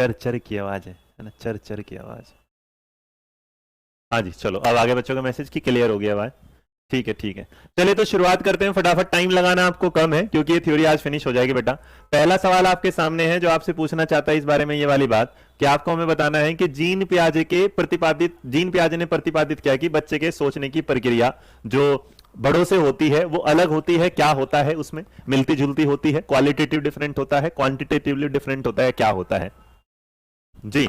चर चर की आवाज है ना, चर चर की आवाज। हाँ जी, चलो अब आगे बच्चों का मैसेज की क्लियर हो गया आवाज। ठीक है ठीक है। चलिए तो शुरुआत करते हैं फटाफट, टाइम लगाना आपको कम है क्योंकि ये थ्योरी आज फिनिश हो जाएगी बेटा। पहला सवाल आपके सामने है जो आपसे पूछना चाहता है इस बारे में ये वाली बात कि आपको हमें बताना है कि जीन पियाजे ने प्रतिपादित किया कि बच्चे के सोचने की प्रक्रिया जो बड़ों से होती है वो अलग होती है, क्या होता है उसमें, मिलती जुलती होती है, क्वालिटेटिव डिफरेंट होता है, क्वांटिटेटिवली डिफरेंट होता है, क्या होता है जी।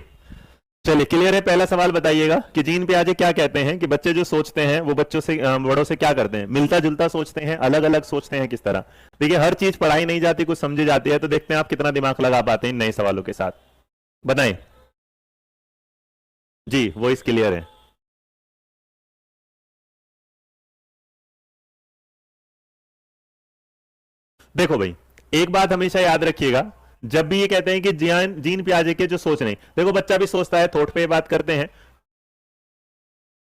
चलिए क्लियर है। पहला सवाल बताइएगा कि जीन पियाजे क्या कहते हैं कि बच्चे जो सोचते हैं वो बच्चों से बड़ों से क्या करते हैं, मिलता जुलता सोचते हैं, अलग अलग सोचते हैं, किस तरह। देखिए हर चीज पढ़ाई नहीं जाती, कुछ समझी जाती है, तो देखते हैं आप कितना दिमाग लगा पाते हैं इन नए सवालों के साथ। बताएं जी, वॉइस क्लियर है। देखो भाई, एक बात हमेशा याद रखिएगा, जब भी ये कहते हैं कि जीन पियाजे के जो सोच रहे, देखो बच्चा भी सोचता है, थॉट पे बात करते हैं,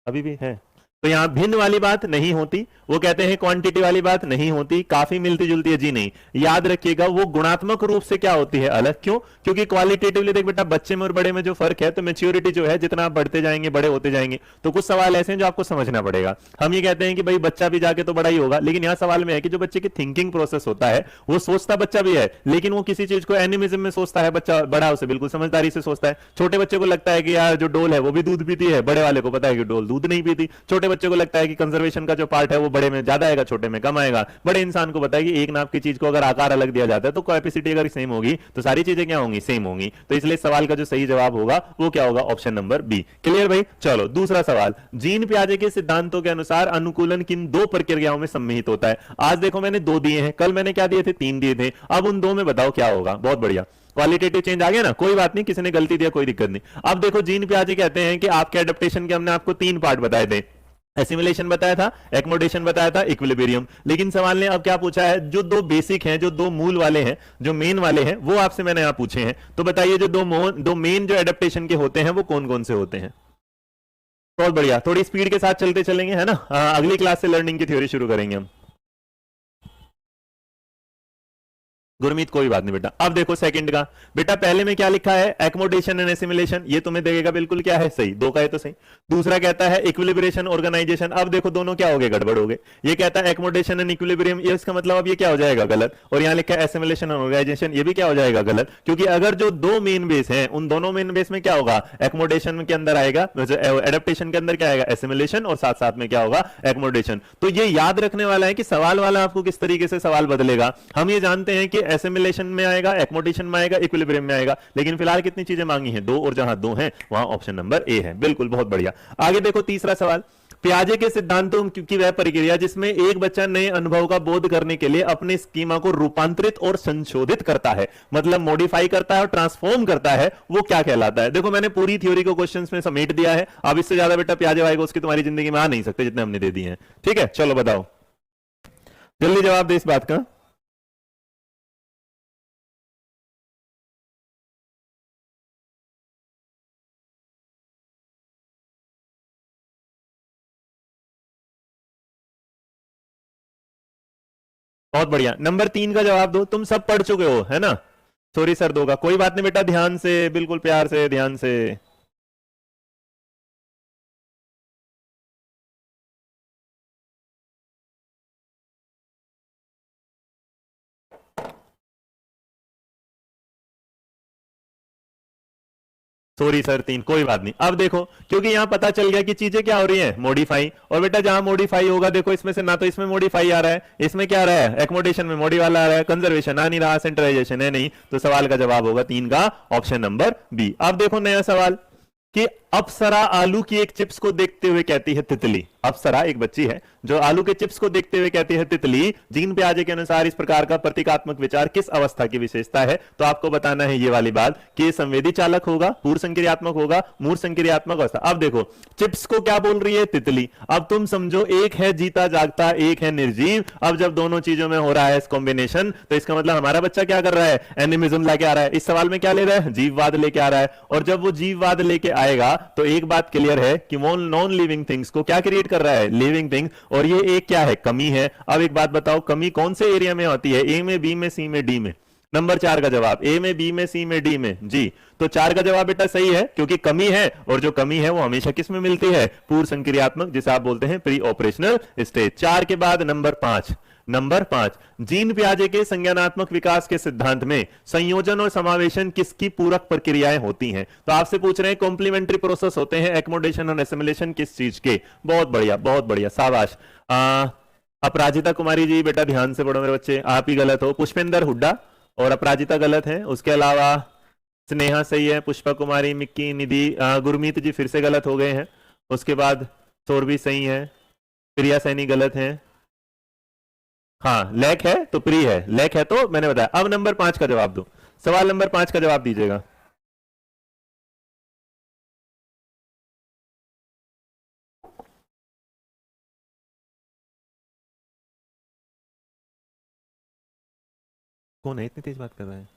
अभी भी है, तो यहां भिन्न वाली बात नहीं होती, वो कहते हैं क्वांटिटी वाली बात नहीं होती, काफी मिलती जुलती है जी नहीं। याद रखिएगा वो गुणात्मक रूप से क्या होती है, अलग। क्यों? क्योंकि क्वालिटेटिवली देख बेटा, बच्चे में और बड़े में जो फर्क है, तो मेच्योरिटी जो है जितना आप बढ़ते जाएंगे बड़े होते जाएंगे, तो कुछ सवाल ऐसे हैं जो आपको समझना पड़ेगा। हम ये कहते हैं कि भाई बच्चा भी जाके तो बड़ा ही होगा, लेकिन यहां सवाल में है कि जो बच्चे की थिंकिंग प्रोसेस होता है वो सोचता बच्चा भी है, लेकिन वो किसी चीज को एनिमिज्म में सोचता है, बच्चा बड़ा उसे बिल्कुल समझदारी से सोचता है। छोटे बच्चे को लगता है कि यार जो डोल है वो भी दूध पीती है, बड़े वाले को पता है कि डोल दूध नहीं पीती। छोटे बच्चे को लगता है कि कंजर्वेशन का जो पार्ट है वो बड़े में ज्यादा आएगा, छोटे में कम आएगा। बड़े इंसान को पता है कि एक नाप की चीज को अगर आकार अलग दिया जाता है तो कैपेसिटी अगर सेम होगी तो सारी चीजें क्या होंगी, सेम होंगी। तो इसलिए सवाल का जो सही जवाब होगा वो क्या होगा, ऑप्शन नंबर बी। क्लियर भाई? चलो दूसरा सवाल, जीन पियाजे के सिद्धांतों के अनुसार अनुकूलन किन दो प्रक्रियाओं में सम्मिलित होता है। आज देखो मैंने दो दिए हैं, कल मैंने क्या दिए थे, तीन दिए थे। अब उन दो में बताओ क्या होगा। बहुत बढ़िया, क्वालिटेटिव चेंज आ गया ना, कोई बात नहीं, किसी ने गलती दिया कोई दिक्कत नहीं। अब देखो जीन पियाजे कहते हैं कि आपके एडेप्टेशन के हमने आपको तीन पार्ट बताए थे, एसिमिलेशन बताया था, एक्मोडेशन बताया था, इक्विलिब्रियम। लेकिन सवाल ने अब क्या पूछा है, जो दो बेसिक हैं, जो दो मूल वाले हैं, जो मेन वाले हैं, वो आपसे मैंने यहां पूछे हैं। तो बताइए जो दो मेन जो एडेप्टेशन के होते हैं वो कौन कौन से होते हैं। बहुत बढ़िया, थोड़ी स्पीड के साथ चलते चलेंगे है ना, अगली क्लास से लर्निंग की थ्योरी शुरू करेंगे हम। गुरमीत कोई बात नहीं बेटा। अब देखो सेकंड का, बेटा पहले में क्या लिखा है, एकोमोडेशन एंड एसिमिलेशन, ये तुम्हें देगा बिल्कुल क्या है, सही, दो का है तो सही। दूसरा कहता है इक्विलिब्रेशन ऑर्गेनाइजेशन, अब देखो दोनों क्या हो गए, गड़बड़ हो गए। ये कहता है एकोमोडेशन एंड इक्विलिब्रियम, ये इसका मतलब अब ये क्या हो जाएगा, गलत। और यहाँ लिखा है एसिमिलेशन एंड ऑर्गेनाइजेशन, ये भी क्या हो जाएगा, गलत। क्योंकि अगर जो दो मेन बेस हैं उन दोनों मेन बेस में क्या होगा, एकोमोडेशन के अंदर आएगा, एडेप्टेशन के अंदर क्या आएगा, एसिमिलेशन, और साथ साथ में क्या होगा, एकोमोडेशन। तो ये याद रखने वाला है कि सवाल वाला आपको किस तरीके से सवाल बदलेगा। हम ये जानते हैं कि एसिमिलेशन में आएगा, एक्मोडेशन में आएगा, इक्विलिब्रियम में आएगा, लेकिन फिलहाल कितनी चीजें मांगी हैं, दो, और जहां दो हैं वहां ऑप्शन नंबर ए है। बिल्कुल, बहुत बढ़िया। आगे देखो तीसरा सवाल, पियाजे के सिद्धांतों की वह प्रक्रिया जिसमें एक बच्चा नए अनुभव का बोध करने के लिए अपने स्कीमा को रूपांतरित और संशोधित करता है, मतलब मॉडिफाई करता है और ट्रांसफॉर्म करता है, वो क्या कहलाता है। देखो मैंने पूरी थ्योरी को क्वेश्चंस में समेट दिया है, अब इससे ज्यादा बेटा पियाजे आएगा उसकी तुम्हारी जिंदगी में आ नहीं सकते जितने हमने दे दिए हैं। ठीक है, चलो बताओ, जल्दी जवाब दे इस बात का। बहुत बढ़िया, नंबर 3 का जवाब दो, तुम सब पढ़ चुके हो है ना। सॉरी सर दोगा, कोई बात नहीं बेटा, ध्यान से, बिल्कुल प्यार से, ध्यान से। सॉरी सर 3, कोई बात नहीं। अब देखो, क्योंकि यहां पता चल गया कि चीजें क्या हो रही हैं, मॉडिफाई। और बेटा जहां मॉडिफाई होगा, देखो इसमें से ना तो इसमें मॉडिफाई आ रहा है, इसमें क्या आ रहा है, एकोमोडेशन में मॉडी वाला आ रहा है, कंजर्वेशन आ नहीं रहा, सेंट्रलाइजेशन है नहीं, तो सवाल का जवाब होगा 3 का ऑप्शन नंबर बी। अब देखो नया सवाल कि अप्सरा आलू की एक चिप्स को देखते हुए कहती है तितली। अप्सरा एक बच्ची है जो आलू के चिप्स को देखते हुए कहती है तितली, जीन पियाजे के अनुसार इस प्रकार का प्रतीकात्मक विचार किस अवस्था की विशेषता है। तो आपको बताना है ये वाली बात कि संवेदी चालक होगा, पूर्व संक्रियात्मक होगा, मूर्त संक्रियात्मक अवस्था। अब देखो चिप्स को क्या बोल रही है, तितली। अब तुम समझो एक है जीता जागता, एक है निर्जीव। अब जब दोनों चीजों में हो रहा है कॉम्बिनेशन, तो इसका मतलब हमारा बच्चा क्या कर रहा है, एनिमिज्म लेके आ रहा है। इस सवाल में क्या ले रहा है, जीववाद लेके आ रहा है। और जब वो जीववाद लेके आएगा तो एक बात क्लियर है कि वो नॉन लिविंग थिंग्स को क्या क्रिएट कर रहा है, लिविंग थिंग। और ये एक क्या है, कमी है। अब एक बात बताओ, कमी कौन से एरिया में होती है, ए में, बी में, सी में, डी में। नंबर 4 का जवाब, ए में, बी में, सी में, डी में। जी, तो 4 का जवाब बेटा सही है, क्योंकि कमी है, और जो कमी है वो हमेशा किस में मिलती है? पूर्व संक्रियात्मक, जिसे आप बोलते हैं प्री ऑपरेशनल स्टेज। 4 के बाद नंबर 5। नंबर 5, जीन पियाजे के संज्ञानात्मक विकास के सिद्धांत में संयोजन और समावेशन किसकी पूरक प्रक्रियाएं होती हैं? तो आपसे पूछ रहे हैं कॉम्प्लीमेंट्री प्रोसेस होते हैं एकोमोडेशन और एसिमिलेशन किस चीज के? बहुत बढ़िया, बहुत बढ़िया, शाबाश। अपराजिता कुमारी जी बेटा ध्यान से पढ़ो मेरे बच्चे, आप ही गलत हो। पुष्पेंद्र हुड्डा और अपराजिता गलत है, उसके अलावा स्नेहा सही है, पुष्पा कुमारी, मिक्की, निधि, गुरमीत जी फिर से गलत हो गए हैं। उसके बाद सौरभी सही है, प्रिया सैनी गलत है। हाँ, लैक है तो प्री है, लैक है तो मैंने बताया। अब नंबर 5 का जवाब दो, सवाल नंबर 5 का जवाब दीजिएगा। कौन है इतनी तेज बात कर रहा है?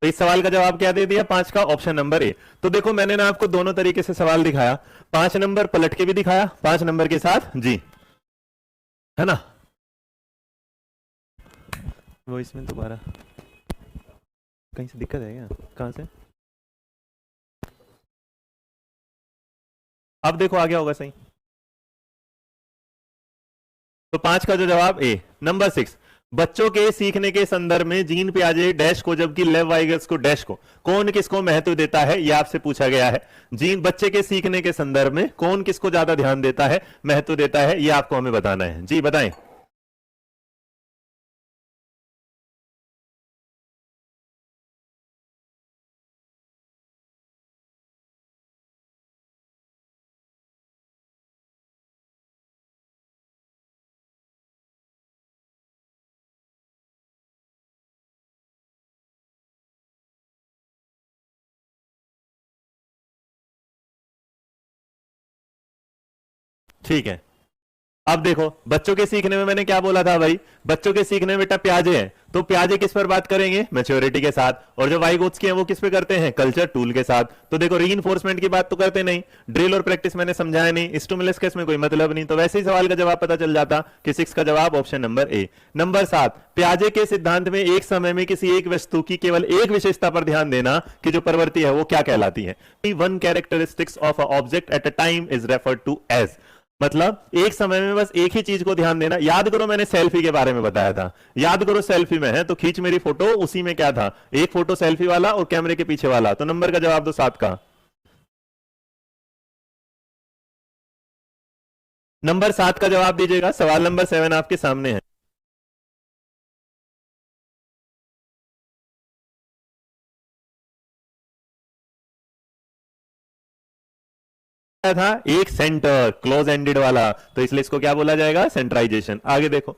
तो इस सवाल का जवाब क्या दे दिया? 5 का ऑप्शन नंबर ए। तो देखो मैंने ना आपको दोनों तरीके से सवाल दिखाया, 5 नंबर पलट के भी दिखाया, 5 नंबर के साथ, जी है ना। वो इसमें दोबारा कहीं से दिक्कत है क्या? कहां से? अब देखो आ गया होगा सही। तो 5 का जो जवाब ए। नंबर 6, बच्चों के सीखने के संदर्भ में जीन पियाजे डैश को जबकि लेव वाइगर्स को डैश को, कौन किसको महत्व देता है? यह आपसे पूछा गया है। जीन बच्चे के सीखने के संदर्भ में कौन किसको ज्यादा ध्यान देता है, महत्व देता है, यह आपको हमें बताना है। जी बताएं। ठीक है, अब देखो बच्चों के सीखने में मैंने क्या बोला था भाई? बच्चों के सीखने में बेटा प्याजे हैं, तो प्याजे किस पर बात करेंगे? मैच्योरिटी के साथ। और जो वाइगोट्स के हैं वो किस पे करते हैं? कल्चर टूल के साथ। तो देखो रीइंफोर्समेंट की बात तो करते नहीं, ड्रिल और प्रैक्टिस मैंने समझाया नहीं, स्टिमुलस का इसमें कोई मतलब नहीं, तो वैसे ही सवाल का जवाब पता चल जाता कि 6 का जवाब ऑप्शन नंबर ए। नंबर 7, प्याजे के सिद्धांत में एक समय में किसी एक वस्तु की केवल एक विशेषता पर ध्यान देना कि जो प्रवृत्ति है वो क्या कहलाती है? One characteristics of a object at a time is referred to as, मतलब एक समय में बस एक ही चीज को ध्यान देना। याद करो मैंने सेल्फी के बारे में बताया था, याद करो सेल्फी में है तो खींच मेरी फोटो, उसी में क्या था? एक फोटो सेल्फी वाला और कैमरे के पीछे वाला। तो नंबर का जवाब दो 7 का। नंबर 7 का जवाब दीजिएगा, सवाल नंबर 7 आपके सामने है। था एक सेंटर क्लोज एंडेड वाला, तो इसलिए इसको क्या बोला जाएगा? सेंट्राइजेशन। आगे देखो,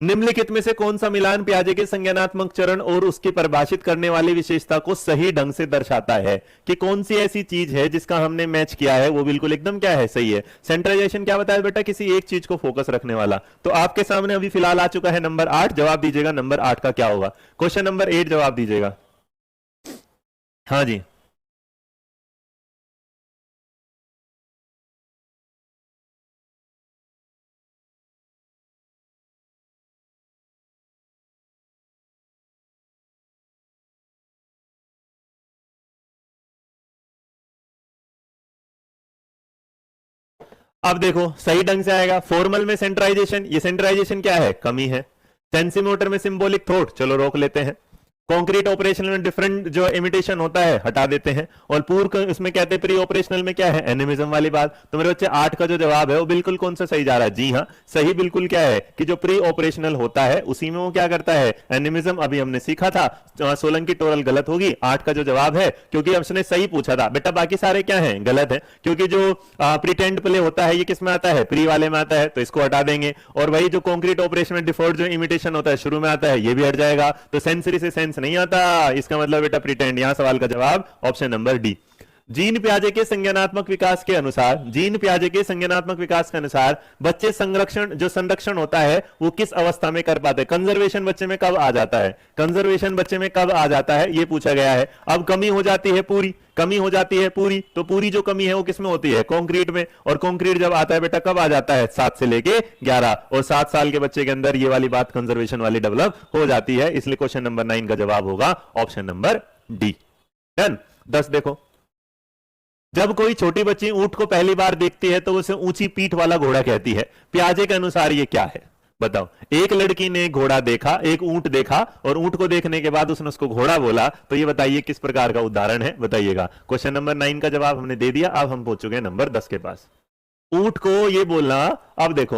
निम्नलिखित में से कौन सा मिलान प्याजे के संज्ञानात्मक चरण और उसकी परिभाषित करने वाली विशेषता को सही ढंग से दर्शाता है? कि कौन सी ऐसी चीज है जिसका हमने मैच किया है वो बिल्कुल एकदम क्या है? सही है। सेंट्रलाइजेशन क्या बताया बेटा? किसी एक चीज को फोकस रखने वाला। तो आपके सामने अभी फिलहाल आ चुका है नंबर 8, जवाब दीजिएगा नंबर 8 का क्या होगा? क्वेश्चन नंबर 8 जवाब दीजिएगा। हाँ जी, अब देखो सही ढंग से आएगा। फॉर्मल में सेंट्राइजेशन, ये सेंट्राइजेशन क्या है? कमी है। सेंसीमोटर में सिंबॉलिक थॉट, चलो रोक लेते हैं। कॉन्क्रीट ऑपरेशनल में डिफरेंट जो इमिटेशन होता है हटा देते हैं, और पूर्व इसमें कहते हैं प्री ऑपरेशनल में क्या है, एनिमिज्म वाली बात। तो मेरे बच्चे 8 का जो जवाब है वो बिल्कुल कौन सा सही जा रहा है? जी हाँ, सही बिल्कुल क्या है कि जो प्री ऑपरेशनल होता है उसी में वो क्या करता है, एनिमिज्म। अभी हमने सीखा था। सोलंकी टोरल गलत होगी, 8 का जो जवाब है, क्योंकि हमने सही पूछा था बेटा, बाकी सारे क्या है, गलत है। क्योंकि जो प्रिटेंड प्ले होता है ये किस में आता है, प्री वाले में आता है, तो इसको हटा देंगे। और वही जो कॉन्क्रीट ऑपरेशन में डिफर्ड जो इमिटेशन होता है शुरू में आता है, ये भी हट जाएगा। तो सेंसरी से सेंस नहीं आता, इसका मतलब बेटा प्रिटेंड। यहां सवाल का जवाब ऑप्शन नंबर डी। जीन पियाजे के संज्ञानात्मक विकास के अनुसार, जीन पियाजे के संज्ञानात्मक विकास के अनुसार बच्चे संरक्षण जो संरक्षण होता है वो किस अवस्था में कर पाते हैं? कंजर्वेशन बच्चे में कब आ जाता है, कंजर्वेशन बच्चे में कब आ जाता है, ये पूछा गया है। अब कमी हो जाती है पूरी, कमी हो जाती है पूरी, तो पूरी जो कमी है वो किसमें होती है, कंक्रीट में। और कंक्रीट जब आता है बेटा कब आ जाता है, 7 से लेके 11, और 7 साल के बच्चे के अंदर ये वाली बात कंजर्वेशन वाली डेवलप हो जाती है। इसलिए क्वेश्चन नंबर 9 का जवाब होगा ऑप्शन नंबर डी। डन। 10 देखो, जब कोई छोटी बच्ची ऊंट को पहली बार देखती है तो उसे ऊंची पीठ वाला घोड़ा कहती है। पियाजे के अनुसार ये क्या है? बताओ। एक लड़की ने घोड़ा देखा, एक ऊंट देखा, और ऊंट को देखने के बाद उसने उसको घोड़ा बोला, तो ये बताइए किस प्रकार का उदाहरण है, बताइएगा। क्वेश्चन नंबर 9 का जवाब हमने दे दिया। अब हम पहुंच चुके हैं नंबर 10 के पास। ऊंट को ये बोलना, अब देखो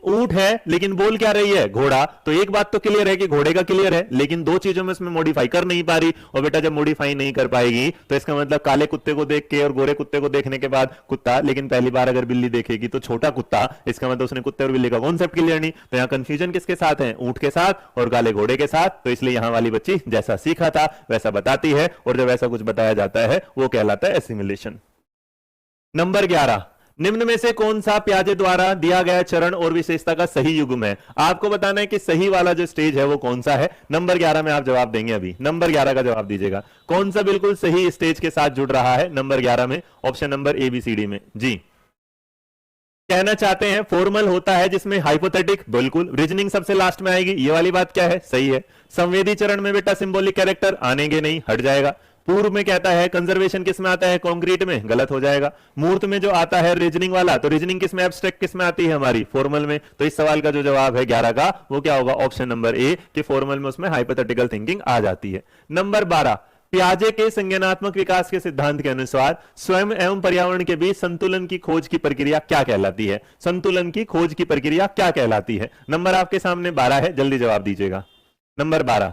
ऊंट है लेकिन बोल क्या रही है, घोड़ा। तो एक बात तो क्लियर है कि घोड़े का क्लियर है, लेकिन दो चीजों में इसमें मॉडिफाई कर नहीं पा रही। और बेटा जब मॉडिफाई नहीं कर पाएगी तो इसका मतलब काले कुत्ते को देख के और गोरे कुत्ते को देखने के बाद कुत्ता, लेकिन पहली बार अगर बिल्ली देखेगी तो छोटा कुत्ता, इसका मतलब उसने कुत्ते और बिल्ली का कॉन्सेप्ट क्लियर नहीं। तो यहां कंफ्यूजन किसके साथ है, ऊंट के साथ और काले घोड़े के साथ। तो इसलिए यहां वाली बच्ची जैसा सीखा था वैसा बताती है, और जब ऐसा कुछ बताया जाता है वो कहलाता है एसिमिलेशन। नंबर 11, निम्न में से कौन सा पियाजे द्वारा दिया गया चरण और विशेषता का सही युग्म है? आपको बताना है कि सही वाला जो स्टेज है वो कौन सा है। नंबर 11 में आप जवाब देंगे। अभी नंबर 11 का जवाब दीजिएगा, कौन सा बिल्कुल सही स्टेज के साथ जुड़ रहा है नंबर 11 में, ऑप्शन नंबर ABCD में। जी, कहना चाहते हैं फॉर्मल होता है जिसमें हाइपोथेटिक, बिल्कुल। रीजनिंग सबसे लास्ट में आएगी, ये वाली बात क्या है, सही है। संवेदी चरण में बेटा सिंबॉलिक कैरेक्टर आनेंगे नहीं, हट जाएगा। पूर्व में कहता है कंजर्वेशन किस में आता है, कंक्रीट में, गलत हो जाएगा। मूर्त में जो आता है रीजनिंग वाला, तो रीजनिंग किस में, एब्स्ट्रैक्ट किस में आती है हमारी, फॉर्मल में। तो इस सवाल का जो जवाब है 11 का वो क्या होगा, ऑप्शन नंबर ए, कि फॉर्मल में उसमें हाइपोथेटिकल थिंकिंग आ जाती है। नंबर 12, पियाजे के संज्ञानात्मक विकास के सिद्धांत के अनुसार स्वयं एवं पर्यावरण के बीच संतुलन की खोज की प्रक्रिया क्या कहलाती है? संतुलन की खोज की प्रक्रिया क्या कहलाती है? नंबर आपके सामने 12 है, जल्दी जवाब दीजिएगा। नंबर 12,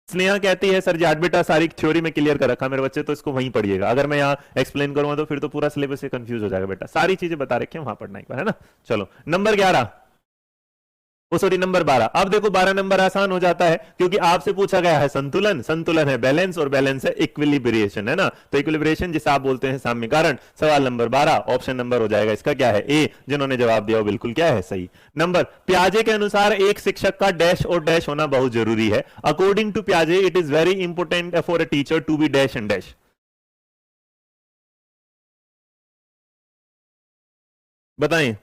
स्नेहा कहती है सर जी 8 बेटा सारी थ्योरी में क्लियर कर रखा मेरे बच्चे, तो इसको वहीं पढ़िएगा। अगर मैं यहाँ एक्सप्लेन करूंगा तो फिर तो पूरा सिलेबस से कंफ्यूज हो जाएगा बेटा, सारी चीजें बता रखी हैं वहां पढ़ना एक बार, है ना। चलो नंबर 11, सॉरी नंबर 12। अब देखो 12 नंबर आसान हो जाता है क्योंकि आपसे पूछा गया है संतुलन, संतुलन है बैलेंस, और बैलेंस है इक्विलिब्रिएशन, है ना। तो इक्विलिब्रिएशन जिसे आप बोलते हैं साम्यीकरण। सवाल नंबर 12 ऑप्शन नंबर हो जाएगा इसका क्या है, ए। जिन्होंने जवाब दिया वो बिल्कुल क्या है, सही। नंबर, पियाजे के अनुसार एक शिक्षक का डैश और डैश होना बहुत जरूरी है। अकॉर्डिंग टू पियाजे it is very important for a teacher to be dash and dash. बताएं।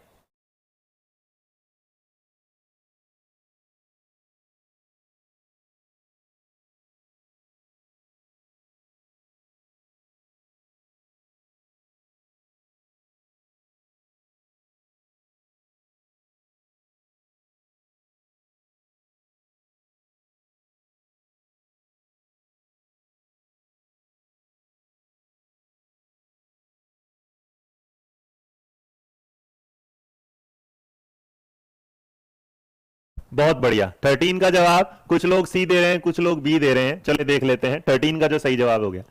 बहुत बढ़िया, 13 का जवाब कुछ लोग सी दे रहे हैं, कुछ लोग बी दे रहे हैं। चलिए देख लेते हैं 13 का जो सही जवाब हो गया।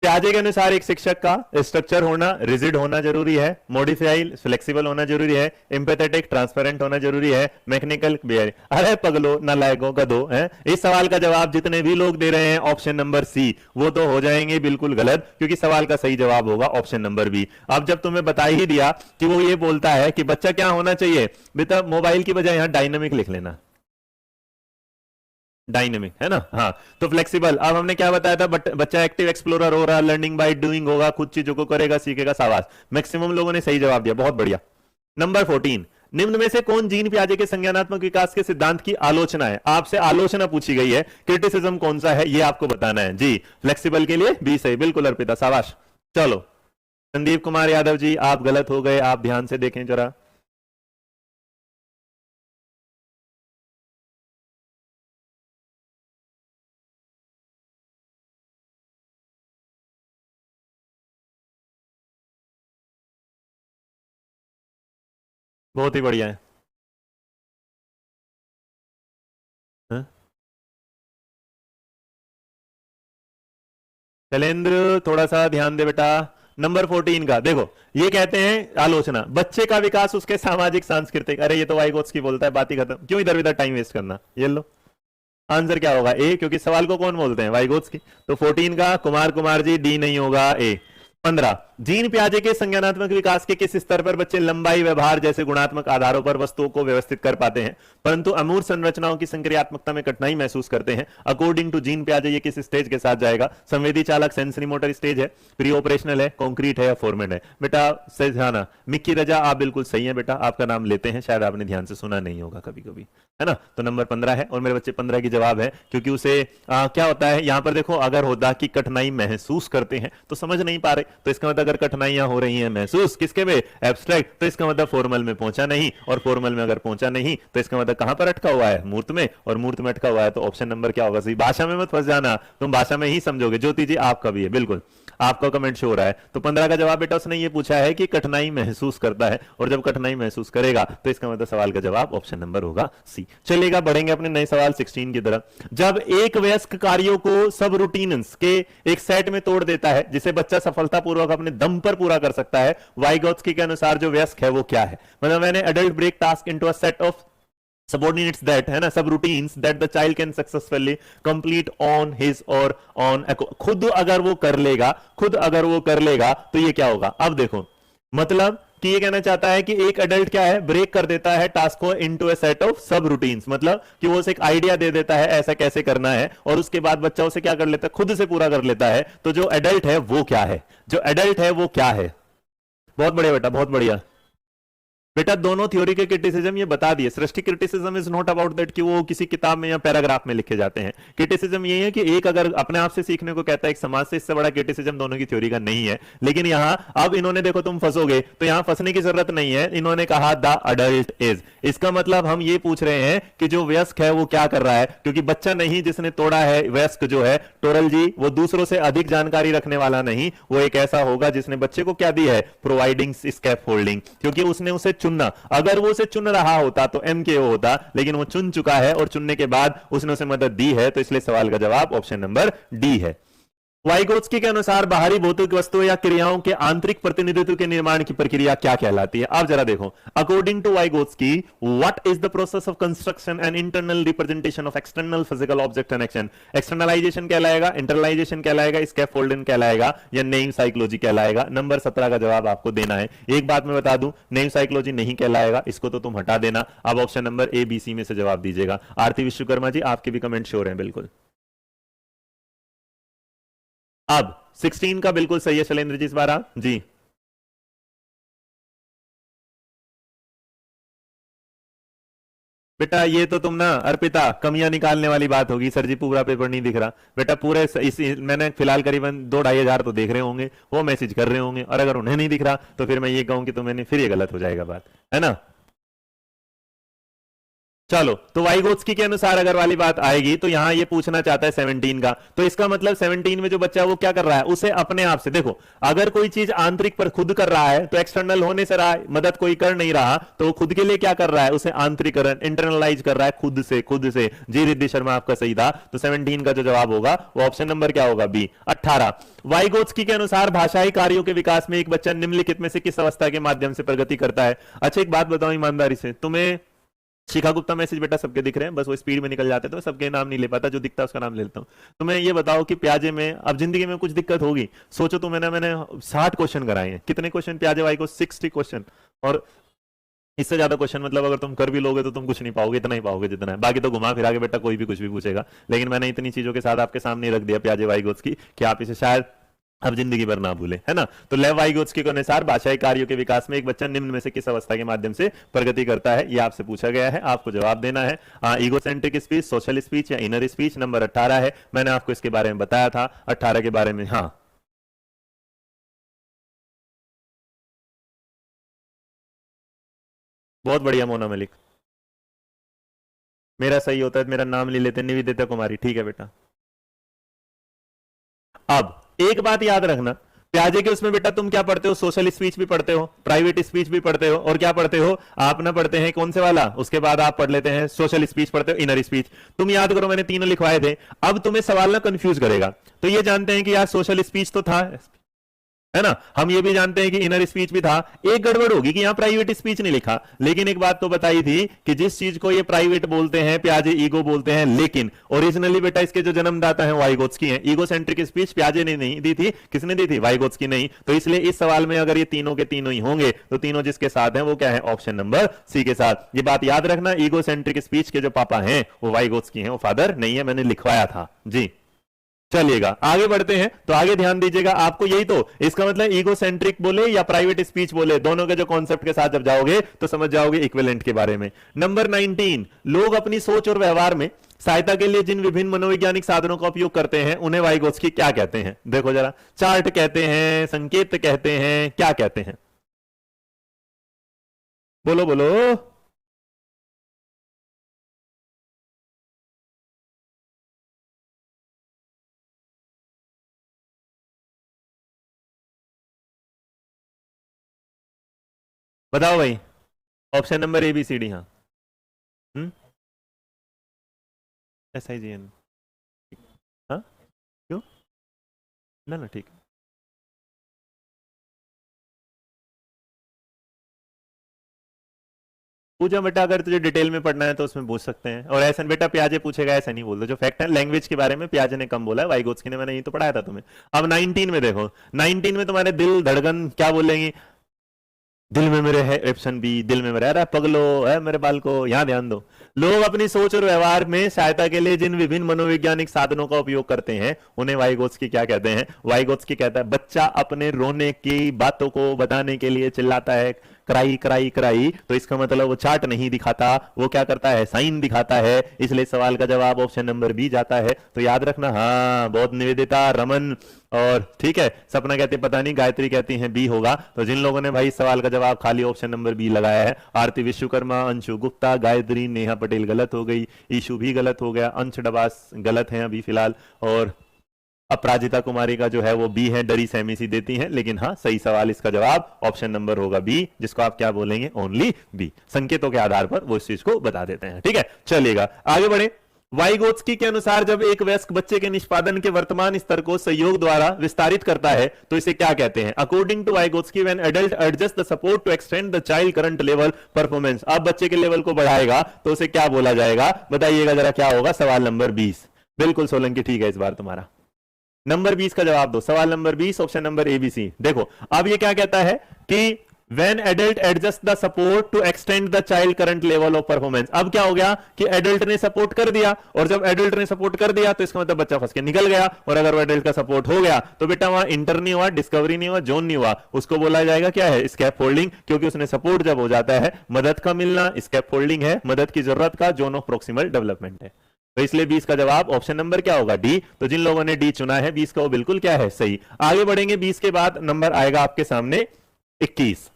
पियाजे के अनुसार एक शिक्षक का स्ट्रक्चर होना, रिजिड होना जरूरी है, मॉडिफाइल फ्लेक्सिबल होना जरूरी है, एम्पैथेटिक ट्रांसपेरेंट होना जरूरी है, मैकेनिकल बिहेवियर। अरे पगलो नालायकों गधो है, इस सवाल का जवाब जितने भी लोग दे रहे हैं ऑप्शन नंबर सी, वो तो हो जाएंगे बिल्कुल गलत, क्योंकि सवाल का सही जवाब होगा ऑप्शन नंबर बी। अब जब तुम्हें बता ही दिया कि वो ये बोलता है कि बच्चा क्या होना चाहिए, बेटा मोबाइल की बजाय यहां डायनामिक लिख लेना, डायनेमिक, है ना। हाँ, तो फ्लेक्सिबल। अब हमने क्या बताया था, बच्चा एक्टिव एक्सप्लोरर हो रहा, लर्निंग बाय डूइंग होगा, खुद चीजों को करेगा, सीखेगा, शाबाश। मैक्सिमम लोगों ने सही जवाब दिया, बहुत बढ़िया। नंबर 14, निम्न में से कौन जीन पियाजे के संज्ञानात्मक विकास के सिद्धांत की आलोचना है? आपसे आलोचना पूछी गई है, क्रिटिसिज्म कौन सा है ये आपको बताना है। जी, फ्लेक्सिबल के लिए बी सही, बिल्कुल अर्पिता, शाबाश। चलो संदीप कुमार यादव जी आप गलत हो गए, आप ध्यान से देखें जरा। बहुत ही बढ़िया है। हाँ? शैलेंद्र थोड़ा सा ध्यान दे बेटा। नंबर 14 का देखो, ये कहते हैं आलोचना, बच्चे का विकास उसके सामाजिक सांस्कृतिक, अरे ये तो वाइगोत्स्की बोलता है, बात ही खत्म, क्यों इधर उधर टाइम वेस्ट करना। ये लो आंसर क्या होगा, ए, क्योंकि सवाल को कौन बोलते हैं, वाइगोत्स्की। तो 14 का कुमार कुमार जी, डी नहीं होगा, ए। 15, जीन पियाजे के संज्ञानात्मक विकास के किस स्तर पर बच्चे लंबाई, व्यवहार जैसे गुणात्मक आधारों पर वस्तुओं को व्यवस्थित कर पाते हैं परंतु अमूर्त संरचनाओं की संक्रियात्मकता में कठिनाई महसूस करते हैं। अकॉर्डिंग टू जीन पियाजे ये किस स्टेज के साथ जाएगा, संवेदी चालक सेंसरी मोटर स्टेज है, प्री ऑपरेशनल है, कॉन्क्रीट है या फॉर्मेट है। बेटा सजाना मिक्की रजा आप बिल्कुल सही है बेटा, आपका नाम लेते हैं, शायद आपने ध्यान से सुना नहीं होगा कभी कभी, है ना। तो नंबर 15 है और मेरे बच्चे 15 की जवाब है, क्योंकि उसे क्या होता है यहां पर देखो, अगर होता कि कठिनाई महसूस करते हैं तो समझ नहीं पा रहे, तो इसका मतलब अगर कठिनाइयां हो रही हैं महसूस किसके में, एब्स्ट्रैक्ट, तो इसका मतलब फॉर्मल में पहुंचा नहीं, और फॉर्मल में अगर पहुंचा नहीं तो इसका मतलब कहां पर अटका हुआ है, मूर्त में, और मूर्त में अटका हुआ है तो ऑप्शन नंबर क्या होगा, सही। भाषा में मत फंस जाना, तुम भाषा में ही समझोगे। ज्योति जी आपका भी है, बिल्कुल आपका कमेंट शो हो रहा है। तो 15 का जवाब बेटा उसने ये पूछा है कि कठिनाई महसूस करता है, और जब कठिनाई महसूस करेगा तो इसका मतलब सवाल का जवाब ऑप्शन नंबर होगा सी। चलेगा, बढ़ेंगे अपने नए सवाल 16 की तरफ। जब एक वयस्क कार्यों को सब रूटीन्स के एक सेट में तोड़ देता है जिसे बच्चा सफलतापूर्वक अपने दम पर पूरा कर सकता है, वाइगोत्स्की के अनुसार जो वयस्क है वो क्या है। मतलब मैंने adult break task into a set of subordinates that है ना, सब routines that the child can successfully complete on his or on खुद अगर वो कर लेगा, खुद अगर वो कर लेगा तो ये क्या होगा। अब देखो मतलब कि ये कहना चाहता है कि एक एडल्ट क्या है, ब्रेक कर देता है टास्क को इनटू अ सेट ऑफ सब रूटीन्स, मतलब कि वो उसे एक आइडिया दे देता है ऐसा कैसे करना है, और उसके बाद बच्चा उसे क्या कर लेता है, खुद से पूरा कर लेता है। तो जो एडल्ट है वो क्या है, जो एडल्ट है वो क्या है। बहुत बढ़िया बेटा, बहुत बढ़िया बेटा, दोनों थ्योरी के क्रिटिसिज्म ये बता दिए। Srishti criticism is not about that कि वो किसी किताब में या पैराग्राफ में लिखे जाते हैं। क्रिटिसिज्म ये है कि एक अगर अपने आप से सीखने को कहता है एक समाज से, इससे बड़ा क्रिटिसिज्म दोनों की थ्योरी का नहीं है। लेकिन यहां अब इन्होंने देखो तुम फंसोगे, तो यहां फंसने की जरूरत नहीं है। इन्होंने कहा द अडल्ट इज, इसका मतलब हम ये पूछ रहे हैं कि जो वयस्क है वो क्या कर रहा है, क्योंकि बच्चा नहीं जिसने तोड़ा है, वयस्क जो है टोरल जी वो दूसरों से अधिक जानकारी रखने वाला नहीं, वो एक ऐसा होगा जिसने बच्चे को क्या दी है, प्रोवाइडिंग स्कैफोल्डिंग, क्योंकि उसने उसे चुनना। अगर वो उसे चुन रहा होता तो MKO होता, लेकिन वो चुन चुका है और चुनने के बाद उसने उसे मदद दी है, तो इसलिए सवाल का जवाब ऑप्शन नंबर डी है। वाइगोत्स्की के अनुसार बाहरी भौतिक वस्तुओं या क्रियाओं के आंतरिक प्रतिनिधित्व के निर्माण की प्रक्रिया क्या कहलाती है। आप जरा देखो, according to Vygotsky what is the process of construction and internal representation of external physical object and action. Externalization कहलाएगा, इंटरनलाइजेशन कहलाएगा, स्कैफोल्डिंग कहलाएगा, या नेम साइकोलॉजी कहलाएगा। नंबर 17 का जवाब आपको देना है। एक बात मैं बता दूं, नेम साइकोलॉजी नहीं कहलाएगा, इसको तो तुम हटा देना। अब option number A B C में से जवाब दीजिएगा। आरती विश्वकर्मा जी आपके भी कमेंट श्योर हैं, बिल्कुल। अब 16 का बिल्कुल सही है शैलेंद्र जी, इस बार आप जी। बेटा ये तो तुम ना अर्पिता कमियां निकालने वाली बात होगी, सर जी पूरा पेपर नहीं दिख रहा। बेटा पूरे मैंने फिलहाल करीबन 2-2.5 हजार तो देख रहे होंगे, वो मैसेज कर रहे होंगे, और अगर उन्हें नहीं दिख रहा तो फिर मैं ये कहूं कि तो मैंने फिर ये गलत हो जाएगा बात, है ना। चलो, तो वाइगोत्स्की के अनुसार अगर वाली बात आएगी तो यहां ये पूछना चाहता है 17 का, तो इसका मतलब 17 में जो बच्चा है वो क्या कर रहा है, उसे अपने आप से देखो, अगर कोई चीज आंतरिक पर खुद कर रहा है तो एक्सटर्नल होने से रहा है, मदद कोई कर नहीं रहा, तो वो खुद के लिए क्या कर रहा है, उसे आंतरिकरण इंटरनलाइज कर रहा है खुद से, खुद से। जी रिद्धि शर्मा आपका सही था। तो 17 का जो जवाब होगा वो ऑप्शन नंबर क्या होगा, बी। 18, वाइगोत्स्की के अनुसार भाषाई कार्यों के विकास में एक बच्चा निम्नलिखित में से किस अवस्था के माध्यम से प्रगति करता है। अच्छा एक बात बताओ ईमानदारी से, तुम्हें शिखा गुप्ता मैसेज बेटा सबके दिख रहे हैं, बस वो स्पीड में निकल जाते हैं तो मैं सबके नाम नहीं ले पाता, जो दिखता है उसका नाम ले लेता हूं। तो मैं ये बताओ कि प्याजे में अब जिंदगी में कुछ दिक्कत होगी, सोचो तो मैंने 60 क्वेश्चन कराए हैं। कितने क्वेश्चन प्याजे भाई को, 60 क्वेश्चन, और इससे ज्यादा क्वेश्चन मतलब अगर तुम कर भी लोगे तो तुम कुछ नहीं पाओगे, इतना ही पाओगे जितना है, बाकी तो घुमा फिरा के बेटा कोई भी कुछ भी पूछेगा। लेकिन मैंने इतनी चीजों के साथ आपके सामने रख दिया प्याजे वाइगोत्स्की कि आप इसे शायद अब जिंदगी भर ना भूले, है ना। तो लेव वाइगोत्स्की के अनुसार भाषाई कार्यों के विकास में एक बच्चा निम्न में से किस अवस्था के माध्यम से प्रगति करता है, ये आपसे पूछा गया है, आपको जवाब देना है। ईगोसेंट्रिक स्पीच, सोशल स्पीच या इनर स्पीच। नंबर 18 है, मैंने आपको इसके बारे में बताया था 18 के बारे में। हाँ बहुत बढ़िया मोना मलिक, मेरा सही होता है, मेरा नाम ले लेते निवेदिता कुमारी, ठीक है बेटा। अब एक बात याद रखना, प्याजे के उसमें बेटा तुम क्या पढ़ते हो, सोशल स्पीच भी पढ़ते हो, प्राइवेट स्पीच भी पढ़ते हो, और क्या पढ़ते हो आप ना, पढ़ते हैं कौन से वाला, उसके बाद आप पढ़ लेते हैं सोशल स्पीच पढ़ते हो, इनर स्पीच। तुम याद करो मैंने तीनों लिखवाए थे। अब तुम्हें सवाल ना कंफ्यूज करेगा, तो ये जानते हैं कि यार सोशल स्पीच तो था, है ना, हम ये भी जानते हैं कि इनर स्पीच भी था। एक गड़बड़ होगी कि यहां प्राइवेट स्पीच नहीं लिखा, लेकिन एक बात तो बताई थी कि जिस चीज को ये प्राइवेट बोलते हैं प्याजे ईगो बोलते हैं, लेकिन ओरिजिनली बेटा इसके जो जन्मदाता हैं वाइगोत्स्की हैं। ईगो सेंट्रिक स्पीच प्याजे ने नहीं दी थी, किसने दी थी, वाइगोत्स्की नहीं। तो इसलिए इस सवाल में अगर ये तीनों के तीनों ही होंगे तो तीनों जिसके साथ हैं वो क्या है, ऑप्शन नंबर सी के साथ। ये बात याद रखना, ईगो सेंट्रिक स्पीच के जो पापा हैं वो वाइगोत्स्की हैं, वो फादर नहीं है, मैंने लिखवाया था जी। चलिएगा आगे बढ़ते हैं, तो आगे ध्यान दीजिएगा, आपको यही तो इसका मतलब ईगो सेंट्रिक बोले या प्राइवेट स्पीच बोले, दोनों के जो कॉन्सेप्ट के साथ जब जाओगे तो समझ जाओगे इक्विवेलेंट के बारे में। नंबर 19, लोग अपनी सोच और व्यवहार में सहायता के लिए जिन विभिन्न मनोवैज्ञानिक साधनों का उपयोग करते हैं उन्हें वाइगोत्स्की क्या कहते हैं। देखो जरा, चार्ट कहते हैं, संकेत कहते हैं, क्या कहते हैं, बोलो बोलो। बताओ भाई, option number A B C D. हाँ, SIGN। हाँ, क्यों, ना ना ठीक है। पूछा बेटा, अगर तुझे डिटेल में पढ़ना है तो उसमें पूछ सकते हैं, और ऐसा बेटा प्याजे पूछेगा ऐसा नहीं बोल दो, जो फैक्ट है लैंग्वेज के बारे में प्याजे ने कम बोला है, वाइगोत्स्की ने, मैंने ये तो पढ़ाया था तुम्हें। अब 19 में देखो, 19 में तुम्हारे दिल धड़कन क्या बोलेंगी, दिल में मेरे है ऑप्शन बी, दिल में मेरे, अरे पगलो है मेरे बाल को, यहां ध्यान दो। लोग अपनी सोच और व्यवहार में सहायता के लिए जिन विभिन्न मनोवैज्ञानिक साधनों का उपयोग करते हैं उन्हें वाइगोत्स्की क्या कहते हैं। वाइगोत्स्की कहता है बच्चा अपने रोने की बातों को बताने के लिए चिल्लाता है कराई कराई कराई, तो इसका मतलब वो चार्ट नहीं दिखाता, वो क्या करता है, साइन दिखाता है। इसलिए सवाल का जवाब ऑप्शन नंबर बी जाता है। तो याद रखना, हाँ बहुत निवेदिता, रमन और ठीक है, सपना कहती है पता नहीं, गायत्री कहती हैं बी होगा। तो जिन लोगों ने भाई सवाल का जवाब खाली ऑप्शन नंबर बी लगाया है, आरती विश्वकर्मा, अंशु गुप्ता, गायत्री, नेहा पटेल गलत हो गई, ईशु भी गलत हो गया, अंश डबास गलत है अभी फिलहाल, और अपराजिता कुमारी का जो है वो बी है, डरी सहमी सी देती हैं, लेकिन हाँ सही सवाल इसका जवाब ऑप्शन नंबर होगा बी, जिसको आप क्या बोलेंगे, ओनली बी। संकेतों के आधार पर वो इस चीज को बता देते हैं। ठीक है, चलिएगा आगे बढ़े। वाइगोत्स्की के अनुसार जब एक वयस्क बच्चे के निष्पादन के वर्तमान स्तर को सहयोग द्वारा विस्तारित करता है तो इसे क्या कहते हैं। According to Vygotsky when adult adjust the support to extend the child current level performance, अब बच्चे के लेवल को बढ़ाएगा तो उसे क्या बोला जाएगा, बताइएगा जरा क्या होगा। सवाल नंबर 20, बिल्कुल सोलंकी ठीक है इस बार तुम्हारा। नंबर 20 का जवाब दो, सवाल नंबर 20 ऑप्शन नंबर ABC। देखो अब ये क्या कहता है कि When adult adjust the support to extend the child current level of performance, अब क्या हो गया कि एडल्ट ने सपोर्ट कर दिया, और जब एडल्ट ने सपोर्ट कर दिया तो इसका मतलब बच्चा फंस के निकल गया, और अगर वो एडल्ट का सपोर्ट हो गया तो बेटा वहां इंटर नहीं हुआ, डिस्कवरी नहीं हुआ, जोन नहीं हुआ, उसको बोला जाएगा क्या है, स्कैप फोल्डिंग, क्योंकि उसने सपोर्ट जब हो जाता है, मदद का मिलना स्कैप फोल्डिंग है, मदद की जरूरत का जोन ऑफ प्रोक्सिमल डेवलपमेंट है। तो इसलिए 20 का जवाब ऑप्शन नंबर क्या होगा, डी। तो जिन लोगों ने डी चुना है 20 का वो बिल्कुल क्या है, सही। आगे बढ़ेंगे, 20 के बाद नंबर आएगा आपके सामने 21।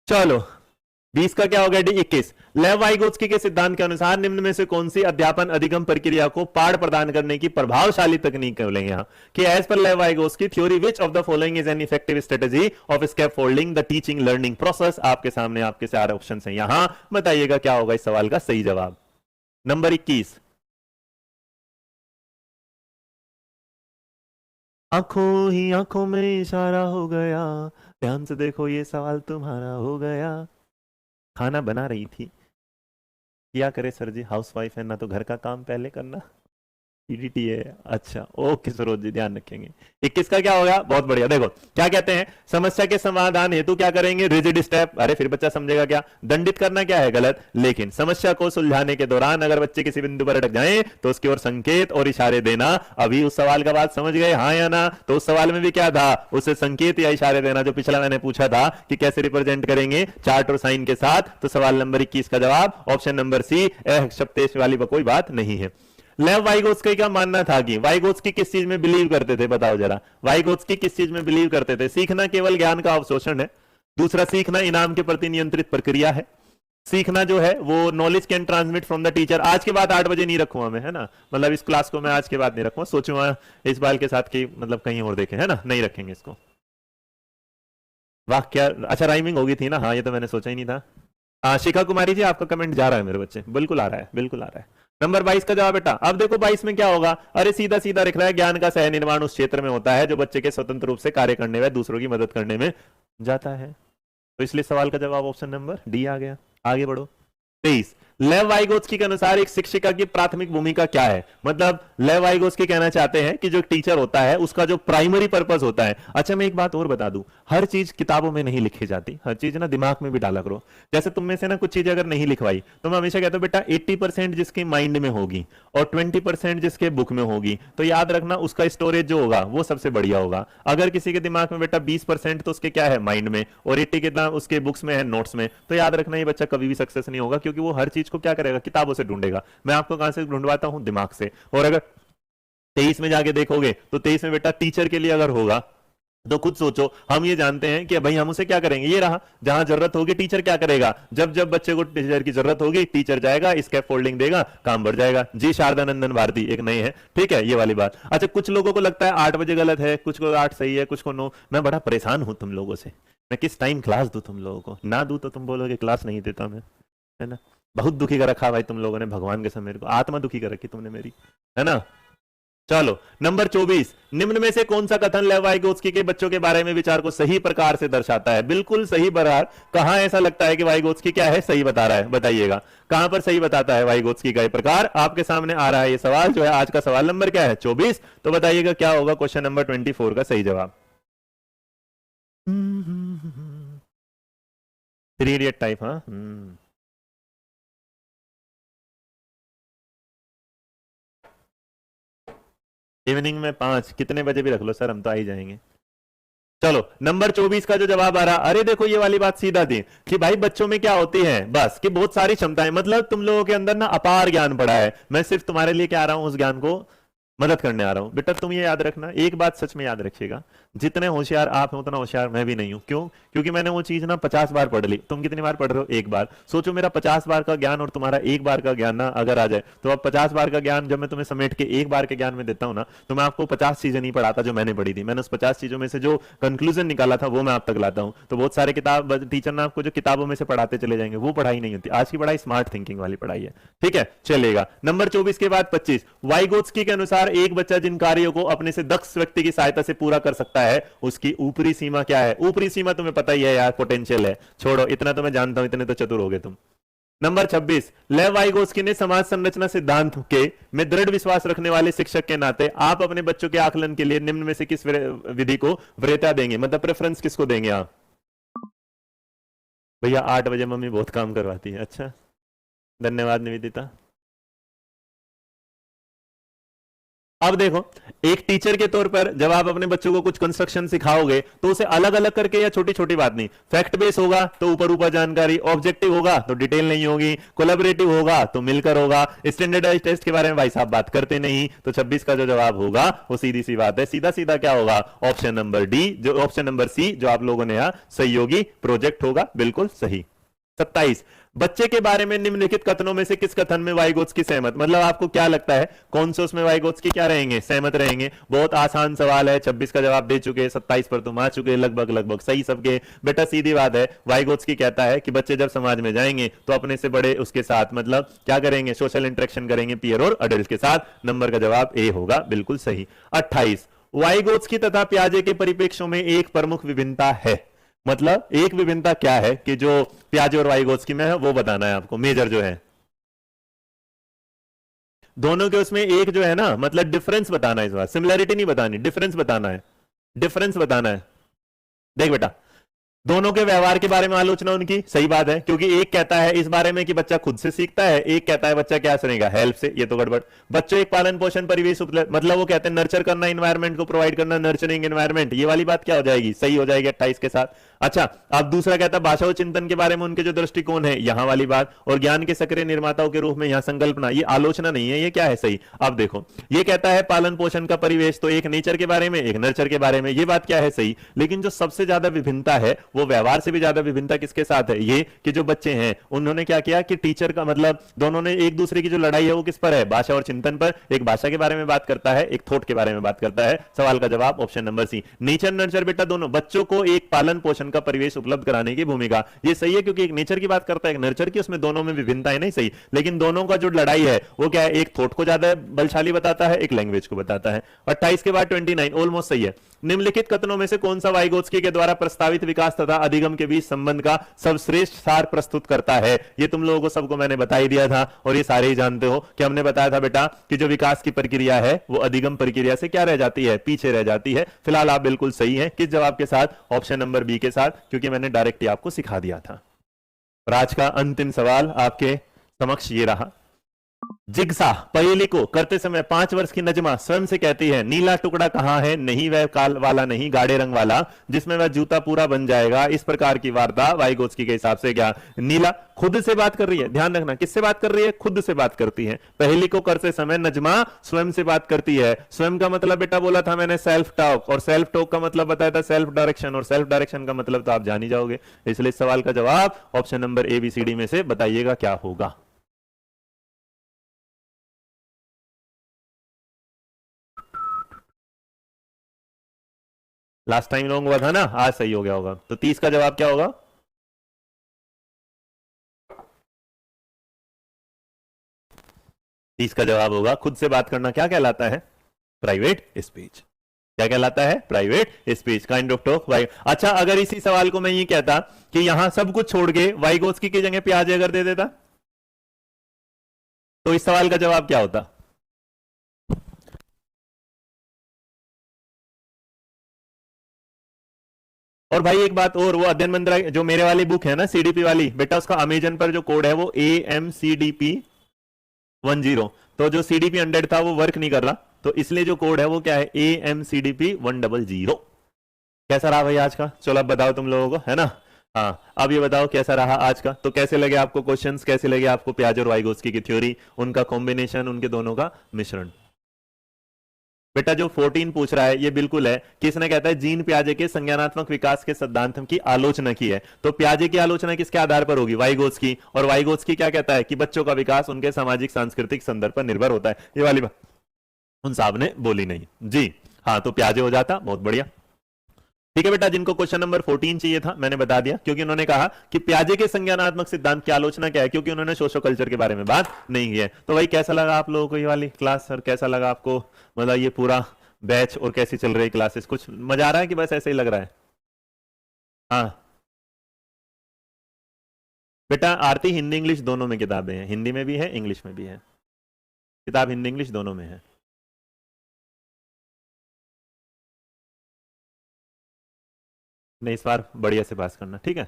चलो 20 का क्या हो गया, डी 21। लेव वाइगोत्स्की के सिद्धांत के अनुसार निम्न में से कौन सी अध्यापन अधिगम प्रक्रिया को पाठ प्रदान करने की प्रभावशाली तकनीक बोलेंगे यहां कि as per Lev Vygotsky theory which of the following is an effective strategy of scaffolding the teaching learning process. आपके सामने आपके सारे ऑप्शन हैं यहां, बताइएगा क्या होगा इस सवाल का सही जवाब। नंबर 21, आंखों ही आंखों में इशारा हो गया, ध्यान से देखो ये सवाल तुम्हारा हो गया। खाना बना रही थी, क्या करे सर जी, हाउसवाइफ है ना, तो घर का काम पहले करना, पीडीटी है। अच्छा ओके सरोज जी, ध्यान रखेंगे। 21 का क्या होगा, बहुत बढ़िया। देखो क्या कहते हैं, समस्या के समाधान हेतु क्या करेंगे, रिजिड स्टेप। अरे फिर बच्चा समझेगा क्या, दंडित करना क्या है, गलत। लेकिन समस्या को सुलझाने के दौरान अगर बच्चे किसी बिंदु पर अटक जाएं तो उसकी ओर संकेत और इशारे देना। अभी उस सवाल का बात समझ गए, हाँ या ना। तो उस सवाल में भी क्या था, उसे संकेत या इशारे देना, जो पिछला मैंने पूछा था कि कैसे रिप्रेजेंट करेंगे, चार्ट और साइन के साथ। तो सवाल नंबर 21 का जवाब ऑप्शन नंबर सी, शब्देश वाली कोई बात नहीं है। लेव वाइगोत्स्की का मानना था कि वाइगोत्स्की किस चीज में बिलीव करते थे, बताओ जरा, वाइगोत्स्की किस चीज में बिलीव करते थे। सीखना केवल ज्ञान का अवशोषण है, दूसरा सीखना इनाम के प्रति नियंत्रित प्रक्रिया है, सीखना जो है वो knowledge can transmit from the teacher. आज के बाद 8 बजे नहीं रखूंगा मैं, है ना, मतलब इस क्लास को मैं आज के बाद नहीं रखूंगा, सोचूंगा इस बाल के साथ कि मतलब कहीं और देखें, है ना, नहीं रखेंगे इसको। वाह क्या अच्छा राइमिंग होगी थी ना, हाँ ये तो मैंने सोचा ही नहीं था। शिखा कुमारी जी आपका कमेंट जा रहा है मेरे बच्चे, बिल्कुल आ रहा है, बिल्कुल आ रहा है। नंबर 22 का जवाब बेटा। अब देखो 22 में क्या होगा, अरे सीधा सीधा लिख रहा है, ज्ञान का सह निर्माण उस क्षेत्र में होता है जो बच्चे के स्वतंत्र रूप से कार्य करने व दूसरों की मदद करने में जाता है। तो इसलिए सवाल का जवाब ऑप्शन नंबर डी आ गया। आगे बढ़ो। 23 लेव वाइगोत्स्की के अनुसार एक शिक्षिका की प्राथमिक भूमिका क्या है। मतलब लेव वाइगोत्स्की कहना चाहते हैं कि जो टीचर होता है उसका जो प्राइमरी पर्पस होता है। अच्छा मैं एक बात और बता दूं, हर चीज किताबों में नहीं लिखी जाती, हर चीज ना दिमाग में भी डाला करो। जैसे तुम में से ना कुछ चीजें अगर नहीं लिखवाई तो मैं हमेशा कहता हूं बेटा 80% जिसके माइंड में होगी और 20% जिसके बुक में होगी, तो याद रखना उसका स्टोरेज जो होगा वो सबसे बढ़िया होगा। अगर किसी के दिमाग में बेटा 20% तो उसके क्या है माइंड में, और 80 कितना उसके बुक्स में है, नोट्स में, तो याद रखना ये बच्चा कभी भी सक्सेस नहीं होगा, क्योंकि वो हर चीज को क्या करेगा, किताबों से ढूंढेगा। मैं आपको कहां से ढूंढवाता हूं, दिमाग से। और अगर 23 में जाके देखोगे तो 23 में बेटा टीचर के लिए अगर होगा तो खुद सोचो, हम ये जानते हैं कि भाई हम उसे क्या करेंगे, ये रहा जहां जरूरत होगी टीचर क्या करेगा, जब जब बच्चे को टीचर की जरूरत होगी टीचर जाएगा, स्कैफोल्डिंग देगा, काम बढ़ जाएगा। जी शारदानंदन भारती एक नई है, ठीक है, ये वाली बात। अच्छा कुछ लोगों को लगता है 8 बजे गलत है, कुछ को 8 सही है, कुछ को 9। मैं बड़ा परेशान हूं तुम लोगों से, मैं किस टाइम क्लास दूं तुम लोगों को, ना दूं तो तुम बोलोगे क्लास नहीं देता मैं, है ना। बहुत दुखी कर रखा भाई तुम लोगों ने, भगवान के समय को आत्मा दुखी कर रखी तुमने मेरी, है ना। चलो नंबर 24, निम्न में से कौन सा कथन लेव वाइगोत्स्की के बच्चों के बारे में विचार को सही प्रकार से दर्शाता है। बिल्कुल सही प्रकार। कहां ऐसा लगता है कि वाइगोत्स्की क्या है, सही बता रहा है, बताइएगा कहां पर सही बताता है वाइगोत्स्की का ये प्रकार। आपके सामने आ रहा है ये सवाल जो है, आज का सवाल नंबर क्या है 24। तो बताइएगा क्या होगा क्वेश्चन नंबर 24 का सही जवाब। 3 इडियट टाइप, हाँ। इवनिंग में 5 कितने बजे भी रख लो सर, हम तो आ ही जाएंगे। चलो नंबर 24 का जो जवाब आ रहा, अरे देखो ये वाली बात सीधा थी कि भाई बच्चों में क्या होती है, बस कि बहुत सारी क्षमताएं, मतलब तुम लोगों के अंदर ना अपार ज्ञान पड़ा है, मैं सिर्फ तुम्हारे लिए क्या आ रहा हूं, उस ज्ञान को मदद करने आ रहा हूं। बेटा तुम ये याद रखना, एक बात सच में याद रखिएगा, जितने होशियार आप हैं उतना होशियार मैं भी नहीं हूं। क्यों? क्योंकि मैंने वो चीज ना 50 बार पढ़ ली। तुम कितनी बार पढ़ रहे हो? एक बार। सोचो मेरा 50 बार का ज्ञान और तुम्हारा एक बार का ज्ञान ना अगर आ जाए, तो अब 50 बार का ज्ञान जब मैं तुम्हें समेट के एक बार के ज्ञान में देता हूं ना, तो मैं आपको 50 चीजें नहीं पढ़ाता जो मैंने पढ़ी थी। मैंने उस 50 चीजों में से जो कंक्लूजन निकाला था वो मैं आप तक लाता हूं। तो बहुत सारे किताब टीचर ना आपको जो किताबों में से पढ़ाते चले जाएंगे, वो पढ़ाई नहीं होती। आज की पढ़ाई स्मार्ट थिंकिंग वाली पढ़ाई है, ठीक है, चलेगा। नंबर 24 के बाद 25, वाइगोत्स्की के अनुसार एक बच्चा जिन कार्यों को अपने से दक्ष व्यक्ति की सहायता से पूरा कर सकता है उसकी ऊपरी सीमा क्या है। ऊपरी सीमा तुम्हें पता ही है यार, पोटेंशियल है, छोड़ो इतना तो मैं जानता हूं, इतने तो चतुर हो गए तुम। नंबर 26, लेव वाइगोत्स्की ने समाज संरचना सिद्धांत के में दृढ़ विश्वास रखने वाले शिक्षक के नाते आप अपने बच्चों के आकलन के लिए निम्न में से किस विधि को वरीयता देंगे, मतलब प्रेफरेंस किसको देंगे आप। भैया 8 बजे मम्मी बहुत काम करवाती है। अच्छा धन्यवाद निवेदिता। अब देखो, एक टीचर के तौर पर जब आप अपने बच्चों को कुछ कंस्ट्रक्शन सिखाओगे तो उसे अलग अलग करके या छोटी छोटी बात नहीं, फैक्ट बेस होगा तो ऊपर ऊपर जानकारी, ऑब्जेक्टिव होगा तो डिटेल नहीं होगी, कोलैबोरेटिव होगा तो मिलकर होगा। स्टैंडर्डाइज्ड टेस्ट के बारे में भाई साहब बात करते नहीं। तो 26 का जो जवाब होगा वो सीधी सी बात है, सीधा सीधा क्या होगा, ऑप्शन नंबर डी, जो ऑप्शन नंबर सी जो आप लोगों ने यहां सहयोगी प्रोजेक्ट होगा, बिल्कुल सही। 27, बच्चे के बारे में निम्नलिखित कथनों में से किस कथन में वाइगोत्स्की सहमत, मतलब आपको क्या लगता है कौन से उसमें वाइगोत्स्की क्या रहेंगे, सहमत रहेंगे। बहुत आसान सवाल है, 26 का जवाब दे चुके, 27 पर तुम आ चुके, लगभग लगभग सही सबके। बेटा सीधी बात है, वाइगोत्स्की कहता है कि बच्चे जब समाज में जाएंगे तो अपने से बड़े उसके साथ मतलब क्या करेंगे, सोशल इंटरेक्शन करेंगे पीयर और अडल्ट के साथ। नंबर का जवाब ए होगा, बिल्कुल सही। 28, वाइगोत्स्की तथा पियाजे के परिप्रेक्ष्यों में एक प्रमुख विभिन्नता है, मतलब एक विभिन्नता क्या है कि जो पियाजे और वाइगोत्स्की में है वो बताना है आपको, मेजर जो है दोनों के उसमें एक जो है ना, मतलब डिफरेंस बताना है इस बार, सिमिलैरिटी नहीं बतानी, डिफरेंस बताना है, डिफरेंस बताना है। देख बेटा, दोनों के व्यवहार के बारे में आलोचना उनकी, सही बात है, क्योंकि एक कहता है इस बारे में कि बच्चा खुद से सीखता है, एक कहता है बच्चा क्या सुनेगा, हेल्प से, ये तो गड़बड़। बच्चों एक पालन पोषण परिवेश मतलब वो कहते हैं नर्चर करना, इन्वायरमेंट को प्रोवाइड करना, नर्चरिंग इन्वायरमेंट, ये वाली बात क्या हो जाएगी, सही हो जाएगी 28 के साथ। अच्छा, अब दूसरा कहता है भाषा और चिंतन के बारे में उनके जो दृष्टिकोण है, यहां वाली बात, और ज्ञान के सक्रिय निर्माताओं के रूप में यहां संकल्पना, ये आलोचना नहीं है, ये क्या है सही। अब देखो ये कहता है पालन पोषण का परिवेश, तो एक नेचर के बारे में एक नर्चर के बारे में, ये बात क्या है सही। लेकिन जो सबसे ज्यादा विभिन्नता है वो व्यवहार से भी ज्यादा विभिन्नता किसके साथ है, ये कि जो बच्चे हैं उन्होंने क्या किया कि टीचर का मतलब दोनों ने एक दूसरे की जो लड़ाई है वो किस पर है, भाषा और चिंतन पर। एक भाषा के बारे में बात करता है, एक थॉट के बारे में बात करता है। सवाल का जवाब option number C, nature nurture बेटा दोनों, बच्चों को एक पालन पोषण का परिवेश उपलब्ध कराने की भूमिका, ये सही है क्योंकि एक नेचर की बात करता है एक नर्चर की, उसमें दोनों में विभिन्नता है, नहीं सही। लेकिन दोनों का जो लड़ाई है वो क्या है, एक थॉट को ज्यादा बलशाली बताता है, एक लैंग्वेज को बताता है। 28 के बाद 29 ऑलमोस्ट सही है। निम्नलिखित कथनों में से कौन सा वाइगोत्स्की के द्वारा प्रस्तावित विकास तथा अधिगम के बीच संबंध का सर्वश्रेष्ठ सार प्रस्तुत करता है। ये तुम लोगों को सबको मैंने बता ही दिया था और ये सारे ही जानते हो कि हमने बताया था बेटा कि जो विकास की प्रक्रिया है वो अधिगम प्रक्रिया से क्या रह जाती है, पीछे रह जाती है। फिलहाल आप बिल्कुल सही हैं, किस जवाब के साथ, ऑप्शन नंबर बी के साथ, क्योंकि मैंने डायरेक्ट ही आपको सिखा दिया था। और आज का अंतिम सवाल आपके समक्ष ये रहा। जिग्सा पहेली को करते समय 5 वर्ष की नजमा स्वयं से कहती है, नीला टुकड़ा कहां है, नहीं वह काल वाला नहीं गाढ़े रंग वाला जिसमें वह जूता पूरा बन जाएगा। इस प्रकार की वार्ता वाइगोत्स्की के हिसाब से क्या, नीला खुद से बात कर रही है, ध्यान रखना किससे बात कर रही है, खुद से बात करती है। पहेली को करते समय नजमा स्वयं से बात करती है। स्वयं का मतलब बेटा बोला था मैंने सेल्फ टॉक, और सेल्फ टॉक का मतलब बताया था सेल्फ डायरेक्शन, और सेल्फ डायरेक्शन का मतलब तो आप जान ही जाओगे। इसलिए सवाल का जवाब option number A B C D में से बताइएगा क्या होगा। लास्ट टाइम रॉन्ग हुआ था ना, आज सही हो गया होगा। तो 30 का जवाब क्या होगा, तीस का जवाब होगा खुद से बात करना क्या कहलाता है, प्राइवेट स्पीच। क्या कहलाता है, private speech, kind of talk. अच्छा, अगर इसी सवाल को मैं ये कहता कि यहां सब कुछ छोड़ के वाइगोत्स्की की जगह प्याजे अगर दे देता तो इस सवाल का जवाब क्या होता। और भाई एक बात और, वो अध्ययन मंत्रा जो मेरे वाली बुक है ना सीडीपी वाली, बेटा उसका अमेजन पर जो कोड है वो AMCDP10, तो जो CDP 100 था वो वर्क नहीं कर रहा, तो इसलिए जो कोड है वो क्या है, AMCDP100। कैसा रहा भाई आज का, चलो अब बताओ तुम लोगों को, है ना। हाँ, अब ये बताओ कैसा रहा आज का, तो कैसे लगे आपको क्वेश्चंस, कैसे लगे आपको प्याजे और वाइगोत्स्की की थ्योरी, उनका कॉम्बिनेशन, उनके दोनों का मिश्रण। बेटा जो 14 पूछ रहा है ये बिल्कुल है, किसने कहता है जीन पियाजे के संज्ञानात्मक विकास के सिद्धांत की आलोचना की है। तो पियाजे की आलोचना किसके आधार पर होगी, वाइगोत्स्की। और वाइगोत्स्की क्या कहता है कि बच्चों का विकास उनके सामाजिक सांस्कृतिक संदर्भ पर निर्भर होता है। ये वाली बात उन साहब ने बोली नहीं जी। हाँ, तो पियाजे हो जाता, बहुत बढ़िया। ठीक है बेटा, जिनको क्वेश्चन नंबर 14 चाहिए था मैंने बता दिया, क्योंकि उन्होंने कहा कि पियाजे के संज्ञानात्मक सिद्धांत की आलोचना क्या है, क्योंकि उन्होंने सोशो कल्चर के बारे में बात नहीं की है। तो भाई कैसा लगा आप लोगों को ये वाली क्लास, और कैसा लगा आपको, मतलब ये पूरा बैच, और कैसी चल रही क्लासेस, कुछ मजा आ रहा है कि बस ऐसे ही लग रहा है। हाँ बेटा, आरती हिंदी इंग्लिश दोनों में किताबें हैं, हिंदी में भी है इंग्लिश में भी है, किताब हिंदी इंग्लिश दोनों में है। नहीं, इस बार बढ़िया से पास करना, ठीक है।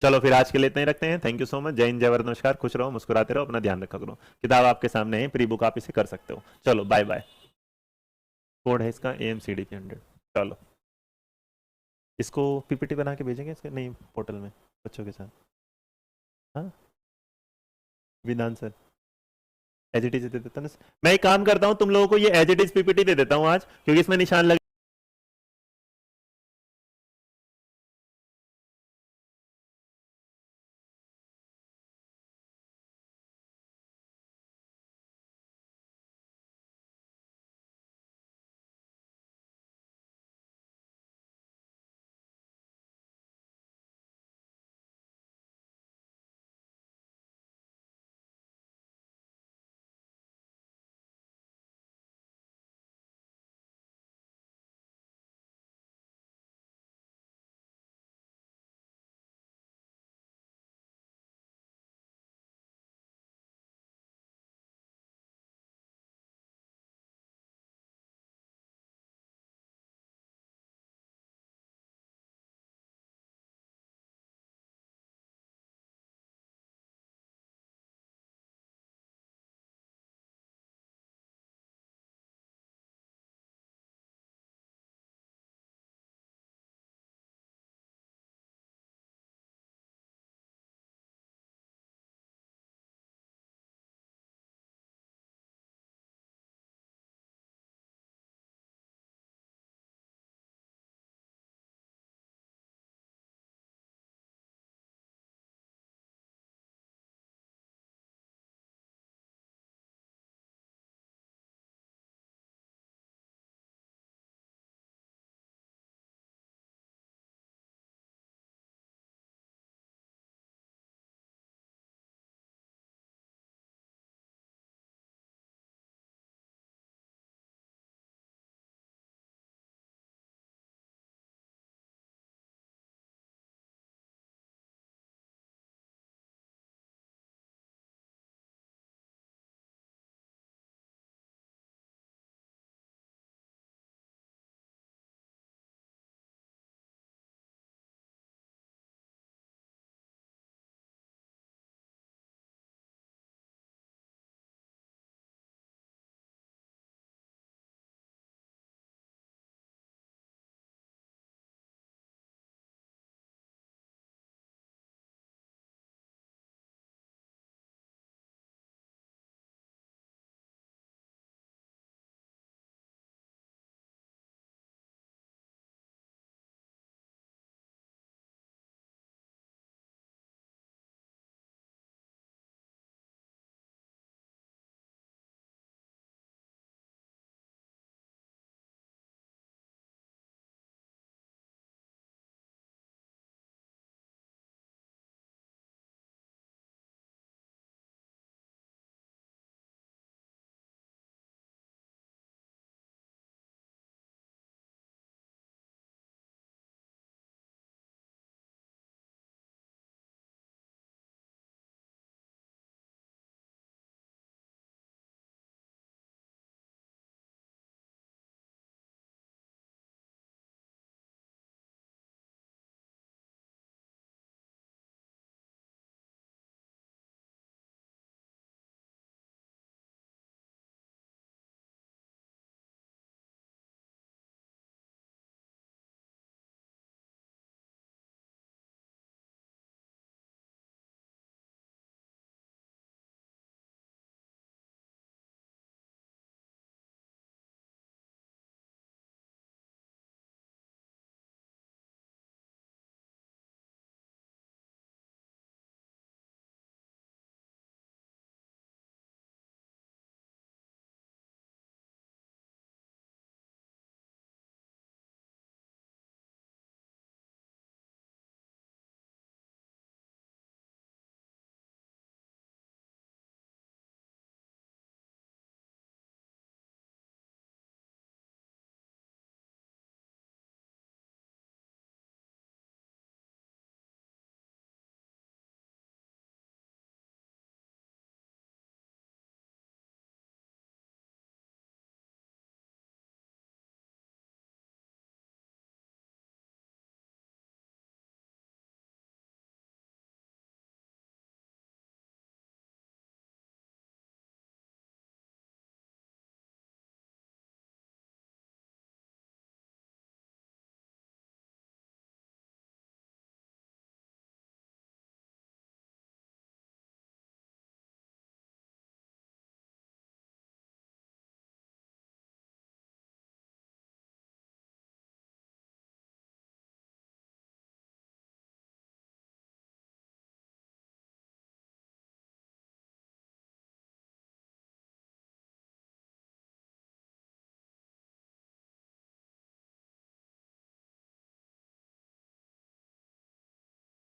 चलो फिर आज के लिए इतना ही रखते हैं। थैंक यू सो मच, जय हिंद, जय भारत, नमस्कार, खुश रहो, मुस्कुराते रहो, अपना ध्यान रखा करो। किताब आपके सामने है, प्री बुक आप इसे कर सकते हो। चलो बाय बाय। कोड है इसका AMCDP100। चलो इसको PPT बना के भेजेंगे इसके, नहीं पोर्टल में बच्चों के साथ, हाँ with answer as it is दे देता ना। मैं एक काम करता हूँ, तुम लोगों को ये एज इट इज PPT दे देता हूँ आज, क्योंकि इसमें निशान लग